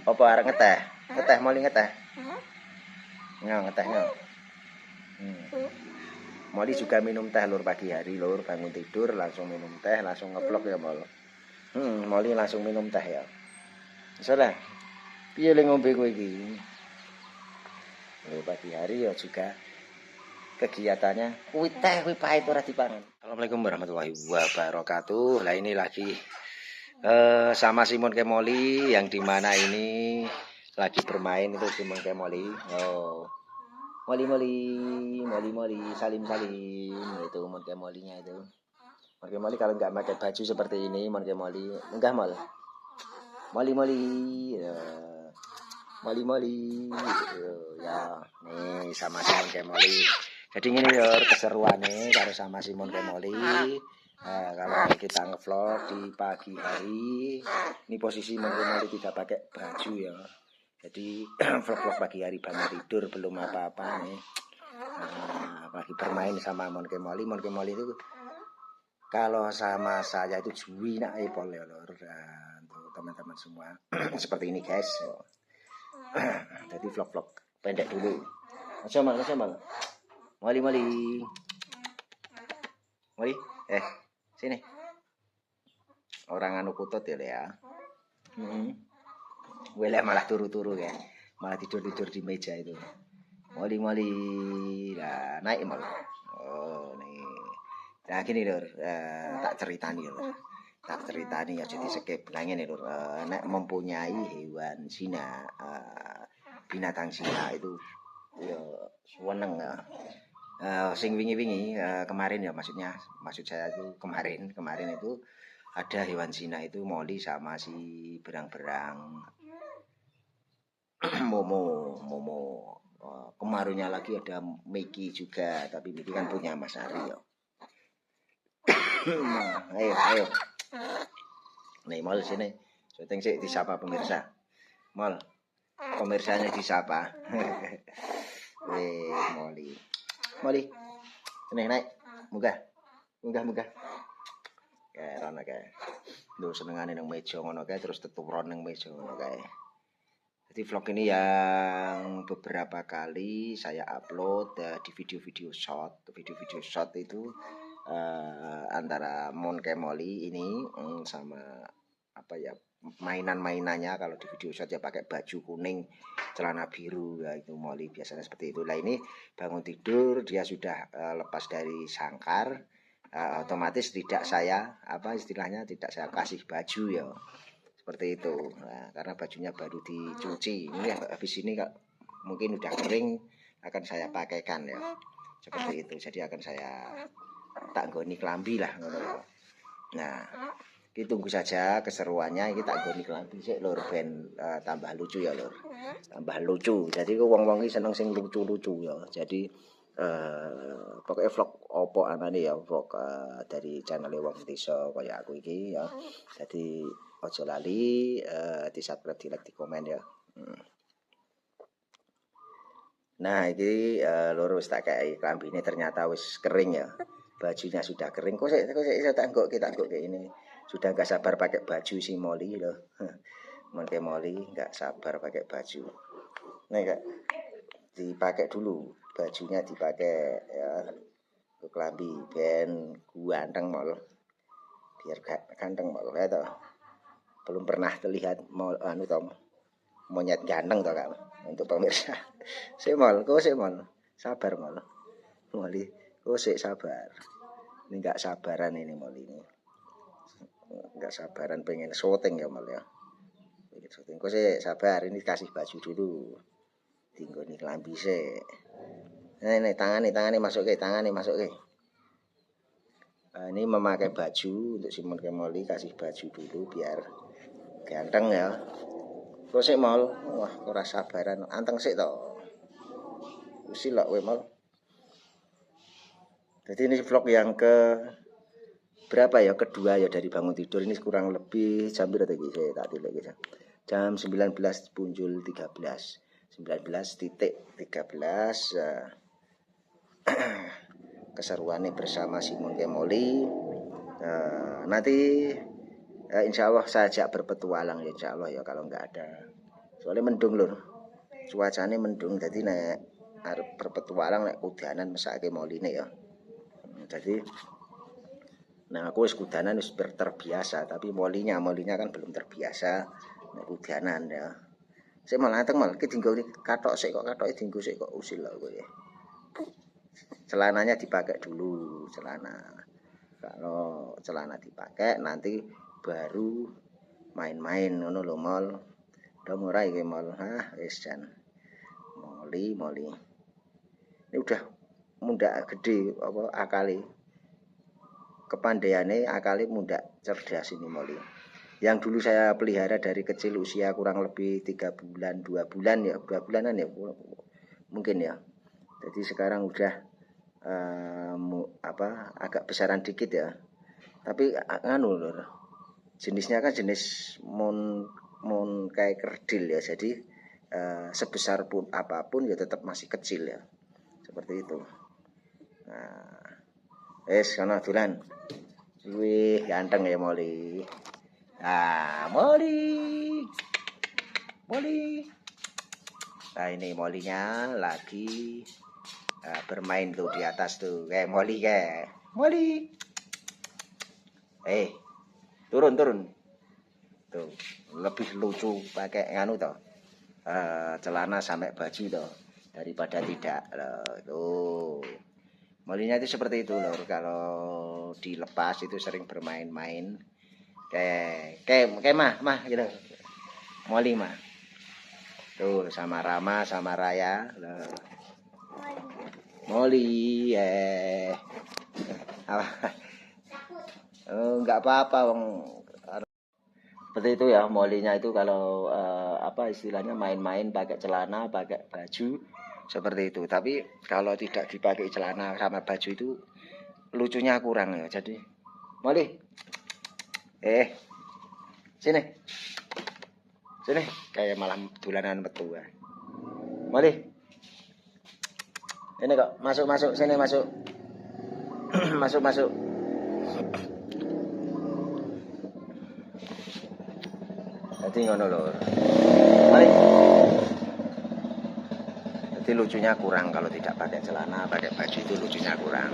Apa arek ngeteh? Ngeteh Molly ngeteh. Ngeteh nggak? Molly juga minum teh lur pagi hari lur, bangun tidur langsung minum teh, langsung ngevlog ya Mol. Molly langsung minum teh ya. Salah. Piye le ngombe kowe iki? Lur pagi hari ya juga kegiatannya kuwi teh kuwi pahit ora dipangan. Assalamualaikum warahmatullahi wabarakatuh. Lah ini lagi sama Simon Kemoli yang dimana ini lagi bermain itu Simon Kemoli. Oh. Moli salim itu Mon Kemolinya itu. Mon Kemoli kalau nggak pakai baju seperti ini Mon Kemoli enggak Mol. Moli ya nih sama Simon Kemoli. Jadi ini lho keseruannya karo sama Simon Kemoli. Kalau kita ngevlog di pagi hari, ini posisi Mon Kemoli tidak pakai baju ya. Jadi vlog-vlog pagi hari bangun tidur belum apa-apa nih. Lagi bermain sama Mon Kemoli. Mon Kemoli itu kalau sama saya itu juwina epol ya lor. Untuk teman-teman semua seperti ini guys. Jadi vlog-vlog pendek dulu. Aja mal. Moli. Sini. Orang anu kutut ya. Welek malah turu-turu ya. Malah tidur-tidur di meja itu. Moli. Nah, naik mal. Oh, nih. Nah, gini lur, tak ceritani lur. Tak ceritani ya jadi skip nangin lur. Nek mempunyai hewan Cina, binatang Cina itu ya seneng ya. Sing wingi-wingi kemarin ya maksud saya itu kemarin itu ada hewan Cina itu Molly sama si berang-berang Momo. Kemarunya lagi ada Mickey juga, tapi Mickey kan punya Mas Ari ya. Ayo. Nih Mol sini. Syuting sih disapa pemirsa. Mol. Pemirsanya disapa. Molly. Sini naik. Munggah. Kayak rono kae. Lho senengane nang meja ngono kae terus teturon nang meja ngono kae. Jadi vlog ini yang beberapa kali saya upload di video-video short itu antara Mon Kemoli ini sama apa ya mainan-mainannya kalau di video short ya pakai baju kuning, celana biru ya itu Molly biasanya seperti itu. Lah ini bangun tidur dia sudah lepas dari sangkar, otomatis tidak saya tidak saya kasih baju ya. Seperti itu. Nah, karena bajunya baru dicuci. Ini habis ini mungkin udah kering akan saya pakaikan ya. Seperti itu. Jadi akan saya tak nggoni kelambi lah. Nah, kita tunggu saja keseruannya. Kita tak nggoni kelambi sih lur ben tambah lucu ya lur. Tambah lucu. Jadi wong-wong iki seneng sing lucu-lucu ya. Jadi pokoknya vlog opo anane ya vlog dari channel wong desa kaya aku iki ya. Jadi ojo lali di subscribe, di like, di komen ya. Nah ini lurus tak kayak klambine ternyata wis kering ya. Bajunya sudah kering. Kok iso tak nggok kayak ini. Sudah enggak sabar pakai baju si Molly loh. Monke Molly enggak sabar pakai baju. Nih Kak. Dipakai dulu. Bajunya dipakai ya. Klambi ben ganteng mol. Biar ganteng mol ya toh. Belum pernah terlihat monyet ganteng toh Kak untuk pemirsa. Semol, sabar mol. Molly, sabar. Ini enggak sabaran ini Molly ini. Enggak sabaran pengen syuting ya mol ya. Pengen syuting. Sabar, ini kasih baju dulu. Tinggoni kelambi sik. Ini tangannya masuk ke. Ini memakai baju untuk Simon Kemoli kasih baju dulu biar ganteng ya. Kok sik mol? Wah, ora sabaran. Anteng sik to. Silok we mol. Jadi ini vlog yang ke berapa ya? Kedua ya dari bangun tidur ini kurang lebih jam berapa iki saya tak tilik iki. Jam 19 punjul 13. 19.13 keseruannya bersama Simon Kemoli. Nanti insya Allah saya ajak berpetualang ya insya Allah ya kalau nggak ada Soalnya mendung lur. Cuacane mendung dadi nek arep berpetualang nek kudanan mesake moline ya. Jadi nah aku wis kudanan wis terbiasa, tapi molinya kan belum terbiasa nek kudanan ya. Sik malah anteng mal iki dienggo katok sik kok katoke dienggo sik kok usil kok kowe. Celananya dipakai dulu celana. Kalau celana dipakai nanti baru main-main ngono lho mol. Dong ora iki mol. Wis jan. Moli. Ini udah muda gede apa akali. Kepandaiannya akali muda cerdas ini moli. Yang dulu saya pelihara dari kecil usia kurang lebih 3 bulan, 2 bulan ya, 2 bulanan ya mungkin ya. Jadi sekarang udah agak besaran dikit ya. Tapi nganu lho. Jenisnya kan jenis mon kayak kerdil ya. Jadi sebesar pun apapun ya tetap masih kecil ya. Seperti itu. Nah, kana dolan. Wih, ganteng ya Molly. Molly. Nah, ini Molly-nya lagi bermain tuh di atas tuh. Molly. Turun. Tuh, lebih lucu pakai nganu toh. Celana sampai baju toh daripada tidak. Tuh. Molinya itu seperti itu lor. Kalau dilepas itu sering bermain-main. Kayak mah gitu. Moli mah. Tuh sama Rama sama Raya. Moli enggak apa-apa wong. Seperti itu ya molinya itu kalau istilahnya main-main pakai celana, pakai baju seperti itu. Tapi kalau tidak dipakai celana sama baju itu lucunya kurang ya. Jadi Molly sini kayak malah dolanan metu ya. Molly ini kok masuk sini masuk masuk jadi ngono lho. Molly jadi lucunya kurang kalau tidak pakai celana, pakai baju itu lucunya kurang.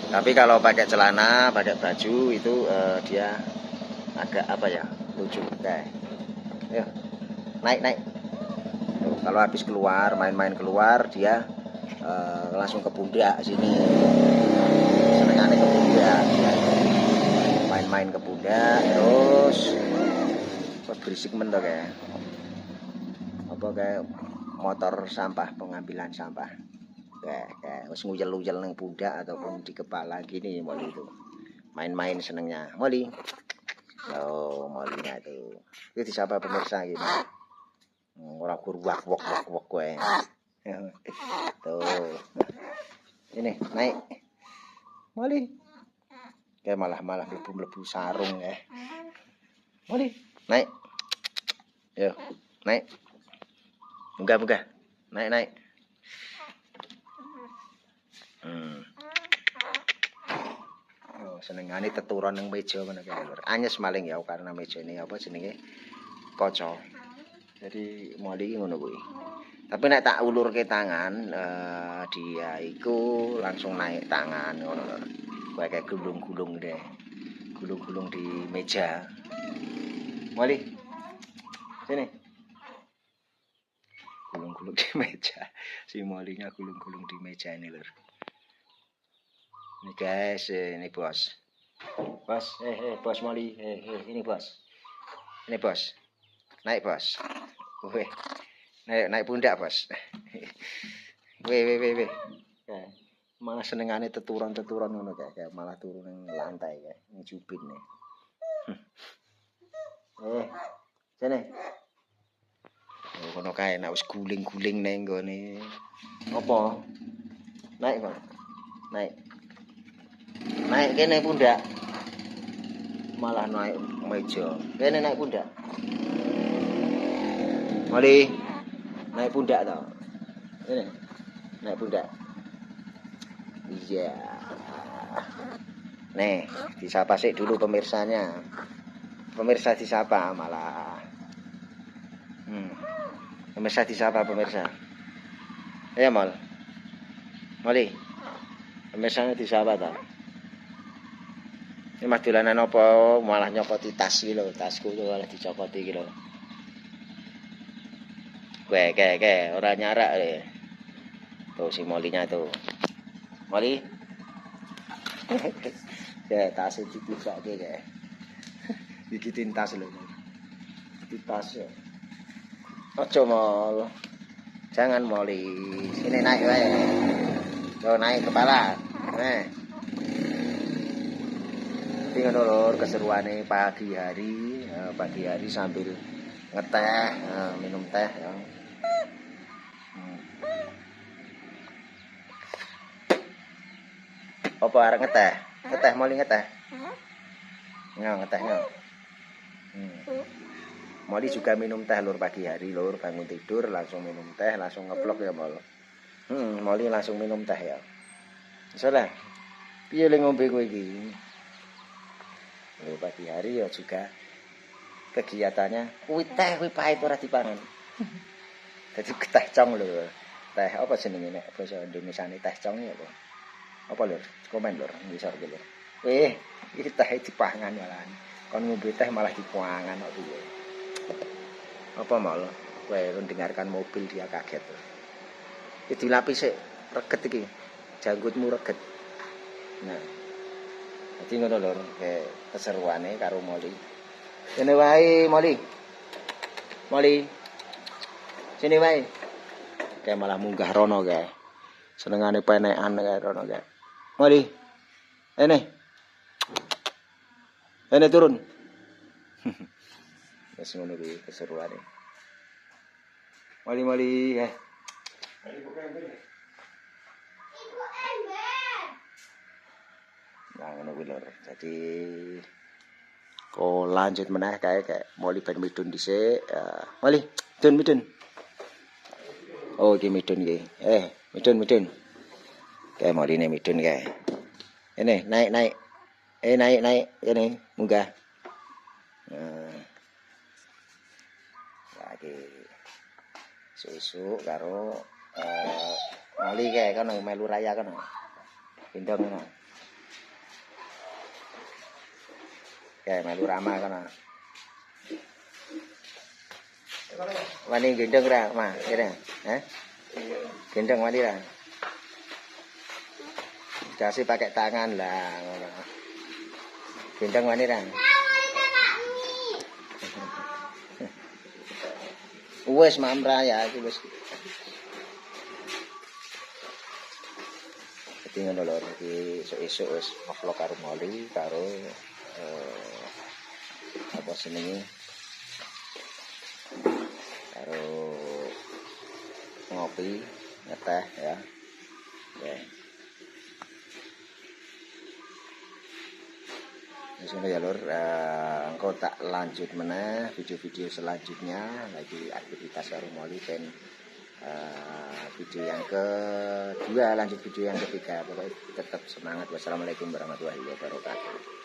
Tapi kalau pakai celana, pakai baju itu dia agak lucu. Ayo, naik. Tuh, kalau habis keluar, main-main keluar dia langsung ke pundak sini. Senengannya ke pundak. Main-main ke pundak, terus berisik mentok kayak motor sampah, pengambilan sampah. Kayak wis nguyel-uyel nang pundak ataupun di kepala gini Molly itu. Main-main senengnya. Molly. Molly-nya itu. Itu disapa pemirsa gitu. Ora gur wak kowe. Tuh. Ini naik. Molly. Kayak malah mlebu sarung ya. Molly, naik. Yo, naik. Buka. Naik. Senengane teturon nang meja ngono kae. Anyes maling ya karena meja ini jenenge kaca. Jadi Molly iki ngono kuwi. Tapi nek tak ulurke tangan dia iku langsung naik tangan ngono lho. Kayak gulung-gulung deh. Gulung-gulung di meja. Molly. Sini. Gulung-gulung di meja. Si Molly-nya gulung-gulung di meja ini lho. Ini guys, ini bos. Bos, bos Molly. Ini bos. Ini bos. Naik bos. Weh. Naik pundak bos. Weh. Malah senengane teturon ngono kayak malah turun nang lantai kayak ngejubin nih. Sini. Kono kae nek wis guling-guling ning nggone. Apa? Naik kok. Naik kene pundak. Malah naik meja. Kene naik pundak. Molly. Naik pundak to. Ini. Naik pundak. Iya. Nih, disapa sik dulu pemirsanya. Pemirsa disapa malah. Pemirsa disapa pemirsa. Ya Mol. Moli. Pemirsane disapa ta. Ini Mas dolanan apa malah nyokoti tas iki lho, tasku tuh malah dicopoti iki lho. Ke, ora nyarak le. Tuh si Molinya tuh. Moli. Ya tas iki dibake kayak. Dikitin tas lho. Di tas ya. Ojo Mol. Jangan Moli. Sini naik wae. Yo naik kepala. Ini lur keseruane pagi hari sambil ngeteh, minum teh ya. Apa arek ngeteh? Ngeteh Moli ngeteh. Ya ngetehnya. Moli juga minum teh lur pagi hari lur, bangun tidur langsung minum teh, langsung ngeplok ya Mol. Moli langsung minum teh ya. Soalnya piye le ngombe kowe iki? Pagi hari ya juga kegiatannya kuwi teh kuwi pahit ora dipangan. Dadi teh cong lho. Teh apa jenenge nek basa Indonesiane teh cong ya apa? Apa lho? Komen lho ngisor iki lho. Iki teh dipangan malahan. Kon ngombe teh malah dipangan kok piye. Apa mal? Kowe mendengarkan mobil dia kaget. Iki dilapis sik reget iki. Janggutmu reget. Nah, jadi ngono lho, kayak keseruane karo Moli. Sini wae Moli. Moli. Sini wae. Kayak malah munggah rono kae. Senengane penekan kae rono kae. Moli. Ini turun. Wes ngono kuwi keseruane. Moli. Nah, ngono kuwi lho. Jadi kok lanjut meneh kayak Moli ben midun dhisik. Moli, midun. Oh, iki midun iki. Midun. Kayak Moli ne midun kae. Ini naik. Naik. Ini munggah. Lagi susu karo Moli kae kono melu raya kono. Gendong kono. Kayak melu Rama kono. Wani gendong ra, Ma? Kene. Gendong wani ra. Dikasih pakai tangan lah ngono. Gendong wani ra. Wes mamra ya iki wis. Dadi ngono lho iki esuk-esuk wis vlog karo Moli karo apa senenge karo ngopi ngeteh ya. Wis ngono ya lur, engko tak lanjut meneh video-video selanjutnya lagi aktivitas karo Moli ben video yang kedua lanjut video yang ketiga. Pokoknya tetap semangat. Wassalamualaikum warahmatullahi wabarakatuh.